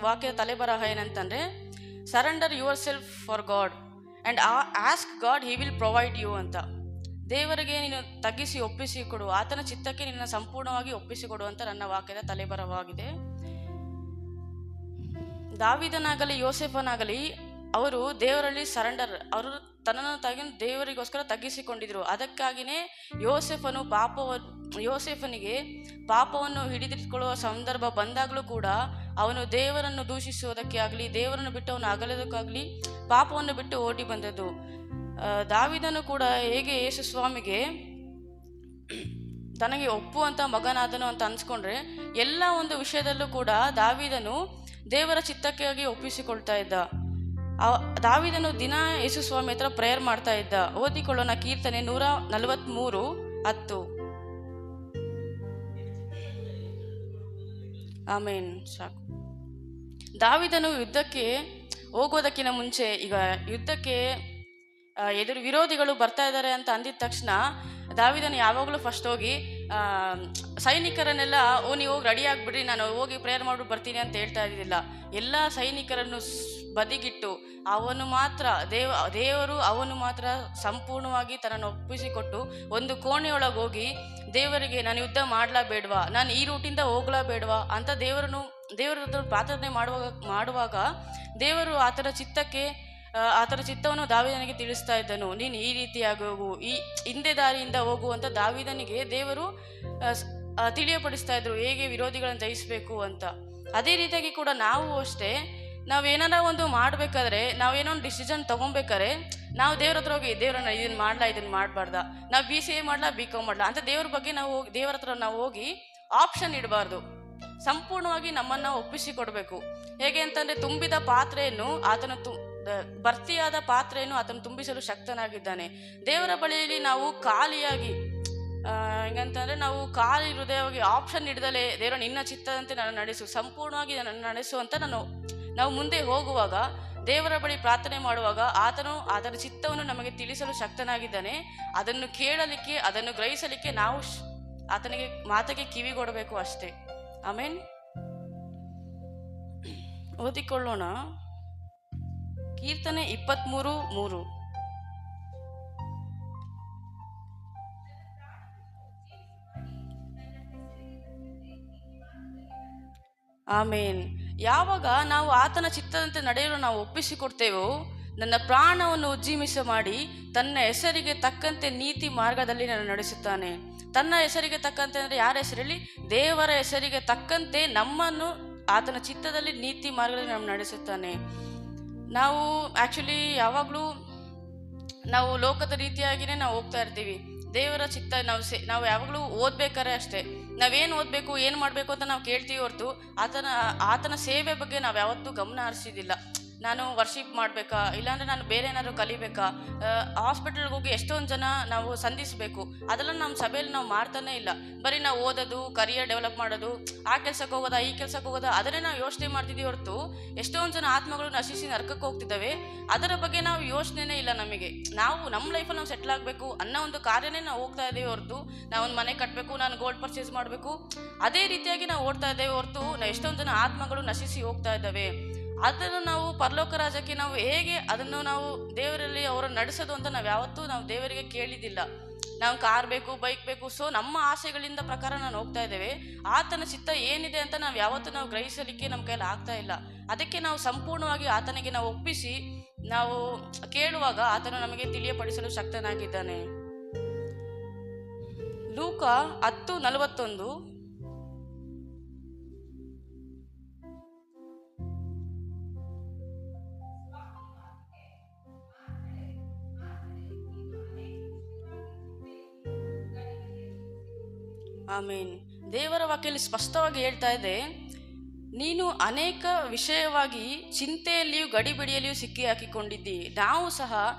ವಾಕ್ಯದ ತಲೆಬರಹ ಏನಂತಂದರೆ, surrender yourself for God and ask God he will provide you ಅಂತ. ದೇವರಿಗೆ ನೀನು ತಗ್ಗಿಸಿ ಒಪ್ಪಿಸಿಕೊಡು, ಆತನ ಚಿತ್ತಕ್ಕೆ ನಿನ್ನ ಸಂಪೂರ್ಣವಾಗಿ ಒಪ್ಪಿಸಿಕೊಡು ಅಂತ ನನ್ನ ವಾಕ್ಯದ ತಲೆಬರಹವಾಗಿದೆ. ದಾವೀದನಾಗಲಿ ಯೋಸೇಫನಾಗಲಿ ಅವರು ದೇವರಲ್ಲಿ ಸರೆಂಡರ್, ಅವರು ತನ್ನನ್ನು ದೇವರಿಗೋಸ್ಕರ ತಗ್ಗಿಸಿಕೊಂಡಿದ್ರು. ಅದಕ್ಕಾಗಿಯೇ ಯೋಸೇಫನಿಗೆ ಪಾಪವನ್ನು ಹಿಡಿದಿಟ್ಕೊಳ್ಳುವ ಸಂದರ್ಭ ಬಂದಾಗಲೂ ಕೂಡ ಅವನು ದೇವರನ್ನು ದೂಷಿಸುವುದಕ್ಕೆ ಆಗಲಿ, ದೇವರನ್ನು ಬಿಟ್ಟು ಅವನು ಅಗಲೋದಕ್ಕಾಗಲಿ ಪಾಪವನ್ನು ಬಿಟ್ಟು ಓಡಿ ಬಂದದ್ದು. ದಾವೀದನು ಕೂಡ ಹೇಗೆ ಯೇಸು ಸ್ವಾಮಿಗೆ ತನಗೆ ಒಪ್ಪುವಂಥ ಮಗನಾದನು ಅಂತ ಅನ್ಸ್ಕೊಂಡ್ರೆ, ಎಲ್ಲ ಒಂದು ವಿಷಯದಲ್ಲೂ ಕೂಡ ದಾವೀದನು ದೇವರ ಚಿತ್ತಕ್ಕಾಗಿ ಒಪ್ಪಿಸಿಕೊಳ್ತಾ ಇದ್ದ. ದಾವೀದನು ದಿನ ಯೇಸು ಸ್ವಾಮಿ ಹತ್ರ ಪ್ರೇಯರ್ ಮಾಡ್ತಾ ಇದ್ದ. ಓದಿಕೊಳ್ಳೋಣ ಕೀರ್ತನೆ 143:10. ಆಮೇನ್. ಸಾಕು. ದಾವೀದನು ಯುದ್ಧಕ್ಕೆ ಹೋಗೋದಕ್ಕಿಂತ ಮುಂಚೆ, ಈಗ ಯುದ್ಧಕ್ಕೆ ವಿರೋಧಿಗಳು ಬರ್ತಾ ಇದ್ದಾರೆ ಅಂತ ಅಂದಿದ ತಕ್ಷಣ ದಾವೀದನು ಯಾವಾಗಲೂ ಫಸ್ಟ್ ಹೋಗಿ ಸೈನಿಕರನ್ನೆಲ್ಲ ನೀವು ಹೋಗಿ ರೆಡಿ ಆಗಿಬಿಡ್ರಿ, ನಾನು ಹೋಗಿ ಪ್ರೇಯರ್ ಮಾಡ್ಬಿಟ್ಟು ಬರ್ತೀನಿ ಅಂತ ಹೇಳ್ತಾ ಇದ್ದಿಲ್ಲ. ಎಲ್ಲ ಸೈನಿಕರನ್ನು ಬದಿಗಿಟ್ಟು ಅವನು ಮಾತ್ರ ಅವನು ಮಾತ್ರ ಸಂಪೂರ್ಣವಾಗಿ ತನ್ನನ್ನು ಒಪ್ಪಿಸಿಕೊಟ್ಟು ಒಂದು ಕೋಣೆಯೊಳಗೆ ಹೋಗಿ ದೇವರಿಗೆ ನಾನು ಯುದ್ಧ ಮಾಡ್ಲಾ ಬೇಡವಾ, ನಾನು ಈ ರೂಟಿಂದ ಹೋಗ್ಲಾ ಬೇಡವಾ ಅಂತ ದೇವರ ಪ್ರಾರ್ಥನೆ ಮಾಡುವಾಗ ದೇವರು ಆತನ ಚಿತ್ತವನ್ನು ದಾವೀದನಿಗೆ ತಿಳಿಸ್ತಾ ಇದ್ದನು. ನೀನು ಈ ರೀತಿಯಾಗಿ ಹೋಗು, ಈ ಹಿಂದೆ ದಾರಿಯಿಂದ ಹೋಗು ಅಂತ ದಾವೀದನಿಗೆ ದೇವರು ತಿಳಿಯಪಡಿಸ್ತಾ ಇದ್ರು, ಹೇಗೆ ವಿರೋಧಿಗಳನ್ನು ಜಯಿಸಬೇಕು ಅಂತ. ಅದೇ ರೀತಿಯಾಗಿ ಕೂಡ ನಾವು ಅಷ್ಟೇ, ನಾವೇನಾರ ಒಂದು ಮಾಡಬೇಕಾದ್ರೆ, ನಾವೇನೋ ಒಂದು ಡಿಸಿಷನ್ ತೊಗೊಬೇಕಾದ್ರೆ ನಾವು ದೇವ್ರ ಹತ್ರ ಹೋಗಿ ದೇವ್ರನ್ನ ಇದನ್ನು ಮಾಡಬಾರ್ದ, ನಾವು BCA ಮಾಡಲಾ BCom ಮಾಡಲಾ ಅಂತ ದೇವ್ರ ಬಗ್ಗೆ ದೇವರ ಹತ್ರ ನಾವು ಹೋಗಿ ಆಪ್ಷನ್ ಇಡಬಾರ್ದು. ಸಂಪೂರ್ಣವಾಗಿ ನಮ್ಮನ್ನು ಒಪ್ಪಿಸಿಕೊಡ್ಬೇಕು. ಹೇಗೆ ಅಂತಂದರೆ, ತುಂಬಿದ ಪಾತ್ರೆಯನ್ನು ಭರ್ತಿಯಾದ ಪಾತ್ರೆಯನ್ನು ಆತನು ತುಂಬಿಸಲು ಶಕ್ತನಾಗಿದ್ದಾನೆ. ದೇವರ ಬಳಿಯಲ್ಲಿ ನಾವು ಖಾಲಿಯಾಗಿ ಹೆಂಗಂತಂದರೆ, ನಾವು ಖಾಲಿ ಹೃದಯವಾಗಿ ಆಪ್ಷನ್ ಹಿಡ್ದಲೇ ದೇವರ ನಿನ್ನ ಚಿತ್ತದಂತೆ ನಾನು ನಡೆಸು, ಸಂಪೂರ್ಣವಾಗಿ ನನ್ನ ನಡೆಸು ಅಂತ ನಾವು ಮುಂದೆ ಹೋಗುವಾಗ, ದೇವರ ಬಳಿ ಪ್ರಾರ್ಥನೆ ಮಾಡುವಾಗ ಆತನ ಚಿತ್ತವನ್ನು ನಮಗೆ ತಿಳಿಸಲು ಶಕ್ತನಾಗಿದ್ದಾನೆ. ಅದನ್ನು ಕೇಳಲಿಕ್ಕೆ, ಅದನ್ನು ಗ್ರಹಿಸಲಿಕ್ಕೆ ನಾವು ಆತನಿಗೆ ಮಾತಿಗೆ ಕಿವಿಗೊಡಬೇಕು ಅಷ್ಟೇ. ಆಮೇನ್. ಓದಿಕೊಳ್ಳೋಣ ಕೀರ್ತನೆ 23:3. ಆಮೇನ್. ಯಾವಾಗ ನಾವು ಆತನ ಚಿತ್ತದಂತೆ ನಡೆಯಲು ನಾವು ಒಪ್ಪಿಸಿಕೊಡ್ತೇವೋ, ನನ್ನ ಪ್ರಾಣವನ್ನು ಉಜ್ಜೀವಿಸ ಮಾಡಿ ತನ್ನ ಹೆಸರಿಗೆ ತಕ್ಕಂತೆ ನೀತಿ ಮಾರ್ಗದಲ್ಲಿ ನಾನು ನಡೆಸುತ್ತಾನೆ. ತನ್ನ ಹೆಸರಿಗೆ ತಕ್ಕಂತೆ ಅಂದರೆ ಯಾರ ಹೆಸರಲ್ಲಿ? ದೇವರ ಹೆಸರಿಗೆ ತಕ್ಕಂತೆ ನಮ್ಮನ್ನು ಆತನ ಚಿತ್ತದಲ್ಲಿ ನೀತಿ ಮಾರ್ಗದಲ್ಲಿ ನಾವು ನಡೆಸುತ್ತಾನೆ. ನಾವು ಆ್ಯಕ್ಚುಲಿ ಯಾವಾಗಲೂ ನಾವು ಲೋಕದ ರೀತಿಯಾಗಿಯೇ ನಾವು ಹೋಗ್ತಾ ಇರ್ತೀವಿ. ದೇವರ ಚಿತ್ತ ನಾವು ಯಾವಾಗಲೂ ಓದ್ಬೇಕಾರೆ ಅಷ್ಟೇ, ನಾವೇನು ಓದಬೇಕು, ಏನು ಮಾಡಬೇಕು ಅಂತ ನಾವು ಕೇಳ್ತೀವಿ ಹೊರತು ಆತನ ಸೇವೆ ಬಗ್ಗೆ ನಾವು ಯಾವತ್ತೂ ಗಮನ ಹರಿಸಿದಿಲ್ಲ. ನಾನು ವರ್ಷಿಪ್ ಮಾಡಬೇಕಾ, ಇಲ್ಲಾಂದರೆ ನಾನು ಬೇರೆ ಏನಾದ್ರು ಕಲಿಬೇಕಾ, ಹಾಸ್ಪಿಟಲ್ಗೆ ಹೋಗಿ ಎಷ್ಟೊಂದು ಜನ ನಾವು ಸಂಧಿಸಬೇಕು, ಅದೆಲ್ಲ ನಮ್ಮ ಸಭೆಯಲ್ಲಿ ನಾವು ಮಾಡ್ತಾನೆ ಇಲ್ಲ. ಬರೀ ನಾವು ಓದೋದು, ಕರಿಯರ್ ಡೆವಲಪ್ ಮಾಡೋದು, ಆ ಕೆಲಸಕ್ಕೆ ಹೋಗೋದಾ ಈ ಕೆಲಸಕ್ಕೆ ಹೋಗೋದಾ ಅದನ್ನೇ ನಾವು ಯೋಚನೆ ಮಾಡ್ತಿದ್ದೀವಿ ಹೊರತು ಎಷ್ಟೊಂದು ಜನ ಆತ್ಮಗಳು ನಶಿಸಿ ನರಕಕ್ಕೆ ಹೋಗ್ತಿದ್ದಾವೆ, ಅದರ ಬಗ್ಗೆ ನಾವು ಯೋಚನೆನೇ ಇಲ್ಲ. ನಮಗೆ ನಮ್ಮ ಲೈಫಲ್ಲಿ ನಾವು ಸೆಟ್ಲ್ ಆಗಬೇಕು ಅನ್ನೋ ಒಂದು ಕಾರ್ಯನೇ ನಾವು ಹೋಗ್ತಾ ಇದ್ದೇವೆ ಹೊರತು, ನಾವು ಒಂದು ಮನೆ ಕಟ್ಟಬೇಕು, ನಾನು ಗೋಲ್ಡ್ ಪರ್ಚೇಸ್ ಮಾಡಬೇಕು, ಅದೇ ರೀತಿಯಾಗಿ ನಾವು ಓಡ್ತಾ ಇದ್ದೇವೆ ಹೊರತು ಎಷ್ಟೊಂದು ಜನ ಆತ್ಮಗಳು ನಶಿಸಿ ಹೋಗ್ತಾ ಇದ್ದಾವೆ. ಅದನ್ನು ನಾವು ಪರಲೋಕ ರಾಜ್ಯಕ್ಕೆ ನಾವು ಹೇಗೆ ಅದನ್ನು ನಾವು ದೇವರಲ್ಲಿ ಅವರನ್ನು ನಡೆಸೋದು ಅಂತ ನಾವು ಯಾವತ್ತೂ ದೇವರಿಗೆ ಕೇಳಿದ್ದಿಲ್ಲ. ನಾವು ಕಾರ್ ಬೇಕು, ಬೈಕ್ ಬೇಕು, ಸೊ ನಮ್ಮ ಆಸೆಗಳಿಂದ ಪ್ರಕಾರ ನಾವು ಹೋಗ್ತಾ ಇದ್ದೇವೆ. ಆತನ ಚಿತ್ತ ಏನಿದೆ ಅಂತ ನಾವು ಯಾವತ್ತೂ ಗ್ರಹಿಸಲಿಕ್ಕೆ ನಮ್ಮ ಕೈಯಲ್ಲಿ ಆಗ್ತಾ ಇಲ್ಲ. ಅದಕ್ಕೆ ನಾವು ಸಂಪೂರ್ಣವಾಗಿ ಆತನಿಗೆ ನಾವು ಒಪ್ಪಿಸಿ ನಾವು ಕೇಳುವಾಗ ಆತನು ನಮಗೆ ತಿಳಿಯಪಡಿಸಲು ಶಕ್ತನಾಗಿದ್ದಾನೆ. ಲೂಕ 10:41. ಆಮೇನ್. ದೇವರ ವಾಕ್ಯದಲ್ಲಿ ಸ್ಪಷ್ಟವಾಗಿ ಹೇಳ್ತಾ ಇದೆ, ನೀನು ಅನೇಕ ವಿಷಯವಾಗಿ ಚಿಂತೆಯಲ್ಲಿಯೂ ಗಡಿಬಿಡಿಯಲ್ಲಿಯೂ ಸಿಕ್ಕಿ ಹಾಕಿಕೊಂಡಿದ್ದಿ. ನಾವು ಸಹ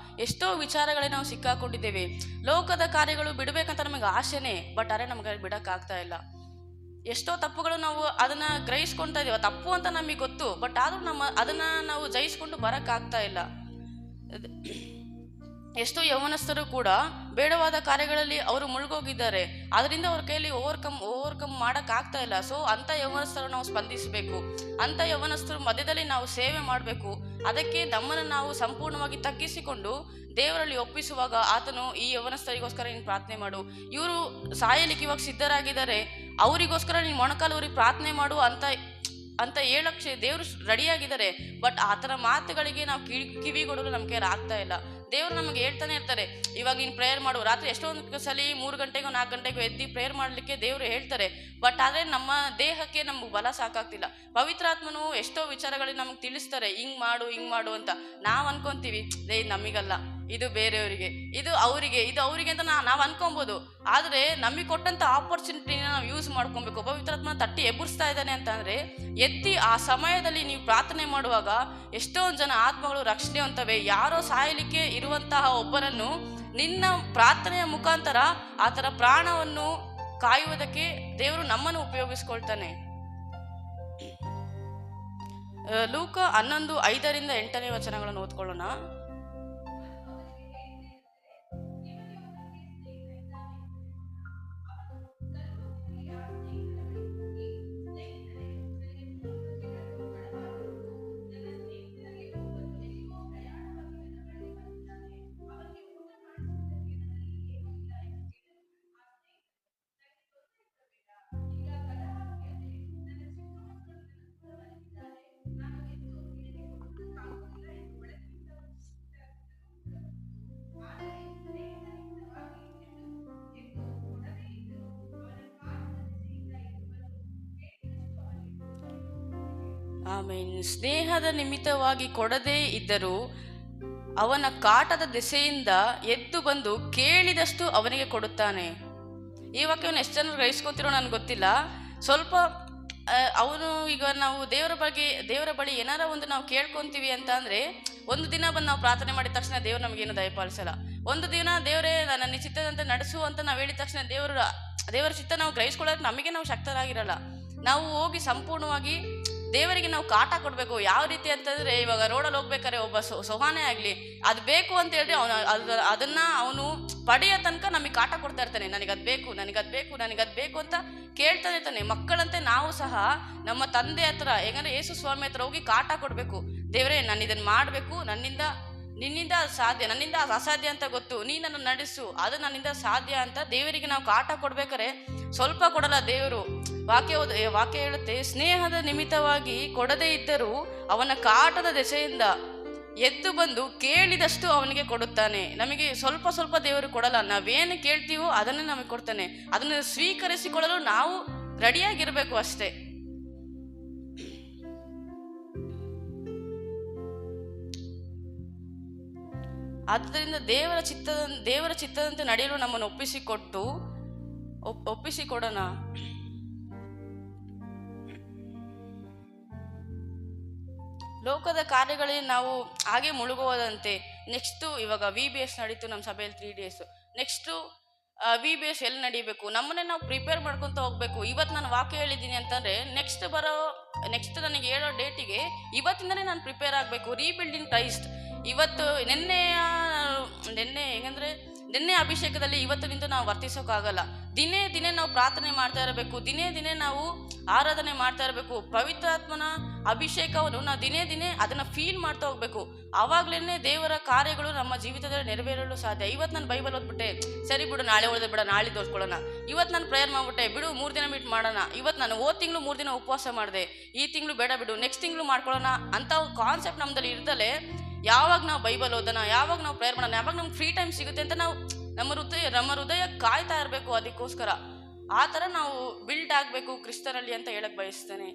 ಎಷ್ಟೋ ವಿಚಾರಗಳೇ ನಾವು ಸಿಕ್ಕಾಕೊಂಡಿದ್ದೇವೆ. ಲೋಕದ ಕಾರ್ಯಗಳು ಬಿಡಬೇಕಂತ ನಮಗೆ ಆಸೆನೇ, ಬಟ್ ಅರೆ ನಮಗೆ ಬಿಡೋಕ್ಕಾಗ್ತಾ ಇಲ್ಲ. ಎಷ್ಟೋ ತಪ್ಪುಗಳು ನಾವು ಅದನ್ನು ಗ್ರಹಿಸ್ಕೊಳ್ತಾ ಇದ್ದೀವಿ, ತಪ್ಪು ಅಂತ ನಮಗೆ ಗೊತ್ತು, ಬಟ್ ಆದರೂ ಅದನ್ನು ನಾವು ಜಯಿಸ್ಕೊಂಡು ಬರೋಕ್ಕಾಗ್ತಾ ಇಲ್ಲ. ಎಷ್ಟೋ ಯೌವನಸ್ಥರು ಕೂಡ ಬೇಡವಾದ ಕಾರ್ಯಗಳಲ್ಲಿ ಅವರು ಮುಳುಗೋಗಿದ್ದಾರೆ. ಅದರಿಂದ ಅವ್ರ ಕೈಯಲ್ಲಿ ಓವರ್ಕಮ್ ಮಾಡಕ್ ಆಗ್ತಾ ಇಲ್ಲ. ಸೊ ಅಂತ ಯೌವನಸ್ಥರು ನಾವು ಸ್ಪಂದಿಸಬೇಕು. ಅಂತ ಯೌವನಸ್ಥರು ಮಧ್ಯದಲ್ಲಿ ನಾವು ಸೇವೆ ಮಾಡಬೇಕು. ಅದಕ್ಕೆ ನಮ್ಮನ್ನು ನಾವು ಸಂಪೂರ್ಣವಾಗಿ ತಗ್ಗಿಸಿಕೊಂಡು ದೇವರಲ್ಲಿ ಒಪ್ಪಿಸುವಾಗ ಆತನು ಈ ಯೌವನಸ್ಥರಿಗೋಸ್ಕರ ನೀನು ಪ್ರಾರ್ಥನೆ ಮಾಡು, ಇವರು ಸಾಯಲಿಕ್ಕೆ ಇವಾಗ ಸಿದ್ಧರಾಗಿದ್ದಾರೆ, ಅವರಿಗೋಸ್ಕರ ನೀನು ಮೊಣಕಾಲೂರಿ ಪ್ರಾರ್ಥನೆ ಮಾಡು ಅಂತ ಹೇಳಕ್ಕೆ ದೇವರು ರೆಡಿಯಾಗಿದ್ದಾರೆ. ಬಟ್ ಆತನ ಮಾತುಗಳಿಗೆ ನಾವು ಕಿವಿಗೊಡಲು ನಮ್ಮ ಕೈಯಲ್ಲಿ ಆಗ್ತಾ ಇಲ್ಲ. ದೇವರು ನಮಗೆ ಹೇಳ್ತಾನೆ ಇರ್ತಾರೆ, ಇವಾಗ ನೀನು ಪ್ರೇಯರ್ ಮಾಡು. ರಾತ್ರಿ ಎಷ್ಟೊಂದು ಸಲ 3 ಗಂಟೆಗೋ 4 ಗಂಟೆಗೋ ಎದ್ದು ಪ್ರೇಯರ್ ಮಾಡಲಿಕ್ಕೆ ದೇವರು ಹೇಳ್ತಾರೆ. ಬಟ್ ಆದರೆ ನಮ್ಮ ದೇಹಕ್ಕೆ ನಮ್ಗೆ ಬಲ ಸಾಕಾಗ್ತಿಲ್ಲ. ಪವಿತ್ರಾತ್ಮನು ಎಷ್ಟೋ ವಿಚಾರಗಳಿಗೆ ನಮ್ಗೆ ತಿಳಿಸ್ತಾರೆ, ಹಿಂಗ್ ಮಾಡು ಅಂತ. ನಾವು ಅನ್ಕೊಂತೀವಿ ನಮಗಲ್ಲ, ಇದು ಬೇರೆಯವರಿಗೆ, ಇದು ಅವರಿಗೆ ಅಂತ ನಾವು ಅನ್ಕೊಬೋದು. ಆದರೆ ನಮಗೆ ಕೊಟ್ಟಂತ ಆಪರ್ಚುನಿಟಿನ ನಾವು ಯೂಸ್ ಮಾಡ್ಕೊಬೇಕು. ಪವಿತ್ರಾತ್ಮ ತಟ್ಟಿ ಎಬ್ಬರಿಸ್ತಾ ಇದ್ದಾನೆ ಅಂತ ಅಂದ್ರೆ ಎತ್ತಿ ಆ ಸಮಯದಲ್ಲಿ ನೀವು ಪ್ರಾರ್ಥನೆ ಮಾಡುವಾಗ ಎಷ್ಟೊಂದು ಜನ ಆತ್ಮಗಳು ರಕ್ಷಣೆ ಹೊಂತವೆ. ಯಾರೋ ಸಾಯಲಿಕ್ಕೆ ಇರುವಂತಹ ಒಬ್ಬರನ್ನು ನಿನ್ನ ಪ್ರಾರ್ಥನೆಯ ಮುಖಾಂತರ ಆತರ ಪ್ರಾಣವನ್ನು ಕಾಯುವುದಕ್ಕೆ ದೇವರು ನಮ್ಮನ್ನು ಉಪಯೋಗಿಸ್ಕೊಳ್ತಾನೆ. ಲೂಕ 11:5-8 ಓದ್ಕೊಳ್ಳೋಣ. ಆಮೇನ್. ಸ್ನೇಹದ ನಿಮಿತ್ತವಾಗಿ ಕೊಡದೇ ಇದ್ದರೂ ಅವನ ಕಾಟದ ದೆಸೆಯಿಂದ ಎದ್ದು ಬಂದು ಕೇಳಿದಷ್ಟು ಅವನಿಗೆ ಕೊಡುತ್ತಾನೆ. ಈ ವಾಕ್ಯವನ್ನು ಎಷ್ಟು ಜನ ಗ್ರಹಿಸ್ಕೊತಿರೋ ನನಗೆ ಗೊತ್ತಿಲ್ಲ. ಸ್ವಲ್ಪ ಅವನು ಈಗ ನಾವು ದೇವರ ಬಳಿ ಏನಾರ ಒಂದು ನಾವು ಕೇಳ್ಕೊಂತೀವಿ ಅಂತ ಅಂದ್ರೆ, ಒಂದು ದಿನ ಬಂದು ನಾವು ಪ್ರಾರ್ಥನೆ ಮಾಡಿದ ತಕ್ಷಣ ದೇವರು ನಮಗೇನು ದಯಪಾಲಿಸಲ್ಲ. ಒಂದು ದಿನ ದೇವರೇ ನನ್ನ ಚಿತ್ತದಂತೆ ನಡೆಸು ಅಂತ ನಾವು ಹೇಳಿದ ತಕ್ಷಣ ದೇವರ ಚಿತ್ತ ನಾವು ಗ್ರಹಿಸ್ಕೊಳ್ಳೋಕೆ ನಮಗೆ ನಾವು ಶಕ್ತರಾಗಿರಲ್ಲ. ನಾವು ಹೋಗಿ ಸಂಪೂರ್ಣವಾಗಿ ದೇವರಿಗೆ ನಾವು ಕಾಟ ಕೊಡಬೇಕು. ಯಾವ ರೀತಿ ಅಂತಂದ್ರೆ, ಇವಾಗ ರೋಡಲ್ಲಿ ಹೋಗ್ಬೇಕಾದ್ರೆ ಒಬ್ಬ ಸೊಹಾನೆ ಆಗಲಿ, ಅದು ಬೇಕು ಅಂತ ಹೇಳಿದ್ರೆ ಅದನ್ನ ಅವನು ಪಡೆಯೋ ತನಕ ನಮಗೆ ಕಾಟ ಕೊಡ್ತಾ ಇರ್ತಾನೆ. ನನಗದು ಬೇಕು ಅಂತ ಕೇಳ್ತಾನೆ ಇರ್ತಾನೆ. ಮಕ್ಕಳಂತೆ ನಾವು ಸಹ ನಮ್ಮ ತಂದೆ ಹತ್ರ, ಹೇಗಂದ್ರೆ ಯೇಸು ಸ್ವಾಮಿ ಹತ್ರ ಹೋಗಿ ಕಾಟ ಕೊಡಬೇಕು. ದೇವರೇ ನಾನು ಇದನ್ನು ಮಾಡಬೇಕು, ನಿನ್ನಿಂದ ಸಾಧ್ಯ, ನನ್ನಿಂದ ಅಸಾಧ್ಯ ಅಂತ ಗೊತ್ತು, ನೀನನ್ನು ನಡೆಸು, ಅದು ನನ್ನಿಂದ ಸಾಧ್ಯ ಅಂತ ದೇವರಿಗೆ ನಾವು ಕಾಟ ಕೊಡ್ಬೇಕಾರೆ ಸ್ವಲ್ಪ ಕೊಡಲ್ಲ ದೇವರು. ವಾಕ್ಯ ಹೇಳುತ್ತೆ, ಸ್ನೇಹದ ನಿಮಿತ್ತವಾಗಿ ಕೊಡದೇ ಇದ್ದರೂ ಅವನ ಕಾಟದ ದೆಸೆಯಿಂದ ಎದ್ದು ಬಂದು ಕೇಳಿದಷ್ಟು ಅವನಿಗೆ ಕೊಡುತ್ತಾನೆ. ನಮಗೆ ಸ್ವಲ್ಪ ದೇವರು ಕೊಡಲ್ಲ. ನಾವೇನು ಕೇಳ್ತೀವೋ ಅದನ್ನೇ ನಮಗೆ ಕೊಡ್ತಾನೆ. ಅದನ್ನು ಸ್ವೀಕರಿಸಿಕೊಳ್ಳಲು ನಾವು ರೆಡಿಯಾಗಿರ್ಬೇಕು ಅಷ್ಟೇ. ಆದ್ದರಿಂದ ದೇವರ ಚಿತ್ತದಂತೆ ನಡೆಯಲು ನಮ್ಮನ್ನು ಒಪ್ಪಿಸಿಕೊಡೋಣ. ಲೋಕದ ಕಾರ್ಯಗಳಲ್ಲಿ ನಾವು ಹಾಗೆ ಮುಳುಗುವುದಂತೆ. ನೆಕ್ಸ್ಟು ಇವಾಗ VBS ನಡೀತು ನಮ್ಮ ಸಭೆಯಲ್ಲಿ 3 days. ನೆಕ್ಸ್ಟು VBS ಎಲ್ಲಿ ನಡೀಬೇಕು, ನಮ್ಮನ್ನೇ ನಾವು ಪ್ರಿಪೇರ್ ಮಾಡ್ಕೊತ ಹೋಗ್ಬೇಕು. ಇವತ್ತು ನಾನು ವಾಕ್ಯ ಹೇಳಿದ್ದೀನಿ ಅಂತಂದರೆ ನೆಕ್ಸ್ಟ್ ನನಗೆ ಹೇಳೋ ಡೇಟಿಗೆ ಇವತ್ತಿಂದನೇ ನಾನು ಪ್ರಿಪೇರ್ ಆಗಬೇಕು. Rebuilding Christ. ಇವತ್ತು ನಿನ್ನೆ ಅಭಿಷೇಕದಲ್ಲಿ ಇವತ್ತಿನಿಂದ ನಾವು ವರ್ತಿಸೋಕ್ಕಾಗಲ್ಲ. ದಿನೇ ನಾವು ಪ್ರಾರ್ಥನೆ ಮಾಡ್ತಾ ಇರಬೇಕು. ದಿನೇ ನಾವು ಆರಾಧನೆ ಮಾಡ್ತಾ ಇರಬೇಕು. ಪವಿತ್ರಾತ್ಮನ ಅಭಿಷೇಕವನ್ನು ನಾವು ದಿನೇ ಅದನ್ನು ಫೀಲ್ ಮಾಡ್ತಾ ಹೋಗ್ಬೇಕು. ಆವಾಗಲೇ ದೇವರ ಕಾರ್ಯಗಳು ನಮ್ಮ ಜೀವಿತದಲ್ಲಿ ನೆರವೇರಲು ಸಾಧ್ಯ. ಇವತ್ತು ನಾನು ಬೈಬಲ್ ಓದ್ಬಿಟ್ಟೆ, ಸರಿ ಬಿಡು ನಾಳೆ ಓದಿದ್ರೆ ಬಿಡ, ನಾಳೆ ತೋರಿಸ್ಕೊಳ್ಳೋಣ. ಇವತ್ತು ನಾನು ಪ್ರೇಯರ್ ಮಾಡ್ಬಿಟ್ಟೆ, ಬಿಡು 3 ದಿನ ಮೀಟ್ ಮಾಡೋಣ. ಇವತ್ತು ನಾನು ತಿಂಗಳು 3 ದಿನ ಉಪವಾಸ ಮಾಡಿದೆ, ಈ ತಿಂಗಳು ಬೇಡ ಬಿಡು, ನೆಕ್ಸ್ಟ್ ತಿಂಗಳು ಮಾಡ್ಕೊಳ್ಳೋಣ ಅಂತ ಕಾನ್ಸೆಪ್ಟ್ ನಮ್ಮದಲ್ಲಿ ಇರ್ದಲೆ ಯಾವಾಗ ನಾವು ಬೈಬಲ್ ಓದೋಣ, ಯಾವಾಗ ನಾವು ಪ್ರೇಯರ್ ಮಾಡೋಣ, ಯಾವಾಗ ನಮ್ಗೆ ಫ್ರೀ ಟೈಮ್ ಸಿಗುತ್ತೆ ಅಂತ ನಾವು ನಮ್ಮ ಹೃದಯ ಕಾಯ್ತಾ ಇರಬೇಕು. ಅದಕ್ಕೋಸ್ಕರ ಆ ಥರ ನಾವು ಬಿಲ್ಡ್ ಆಗಬೇಕು ಕ್ರಿಸ್ತನಲ್ಲಿ ಅಂತ ಹೇಳಕ್ ಬಯಸ್ತೇನೆ.